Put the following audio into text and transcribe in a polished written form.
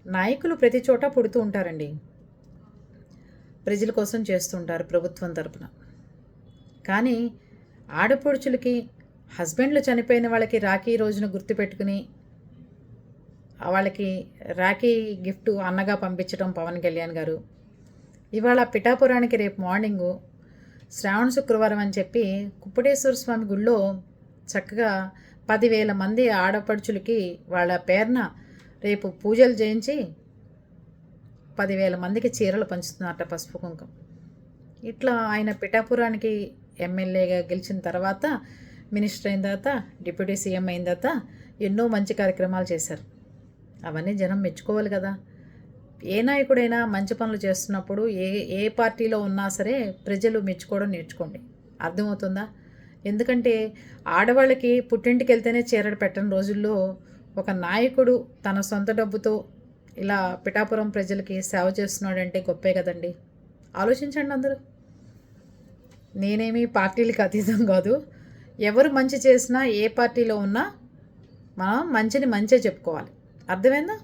నాయకులు ప్రతి చోట పుడుతూ ఉంటారండి. ప్రజల కోసం చేస్తుంటారు ప్రభుత్వం తరపున. కానీ ఆడపడుచులకి హస్బెండ్లు చనిపోయిన వాళ్ళకి రాఖీ రోజున గుర్తుపెట్టుకుని వాళ్ళకి రాఖీ గిఫ్ట్ అన్నగా పంపించడం పవన్ కళ్యాణ్ గారు. ఇవాళ పిఠాపురానికి రేపు మార్నింగు శ్రావణ శుక్రవారం అని చెప్పి కుప్పటేశ్వర స్వామి గుళ్ళో చక్కగా 10,000 మంది ఆడపడుచులకి వాళ్ళ పేరున రేపు పూజలు చేయించి 10,000 మందికి చీరలు పంచుతున్నారట, పసుపు కుంకుమ. ఇట్లా ఆయన పిఠాపురానికి ఎమ్మెల్యేగా గెలిచిన తర్వాత, మినిస్టర్ అయిన తర్వాత, డిప్యూటీ సీఎం అయిన తర్వాత ఎన్నో మంచి కార్యక్రమాలు చేశారు. అవన్నీ జనం మెచ్చుకోవాలి కదా. ఏ నాయకుడైనా మంచి పనులు చేస్తున్నప్పుడు ఏ ఏ పార్టీలో ఉన్నా సరే ప్రజలు మెచ్చుకోవడం నేర్చుకోండి. అర్థమవుతుందా? ఎందుకంటే ఆడవాళ్ళకి పుట్టింటికి వెళ్తేనే చీరలు పెట్టని రోజుల్లో ఒక నాయకుడు తన సొంత డబ్బుతో ఇలా పిఠాపురం ప్రజలకి సేవ చేస్తున్నాడంటే గొప్పే కదండి. ఆలోచించండి అందరూ. నేనేమి పార్టీలకు అతీతం కాదు. ఎవరు మంచి చేసినా ఏ పార్టీలో ఉన్నా మనం మంచిని మంచే చెప్పుకోవాలి. అర్థమైందా?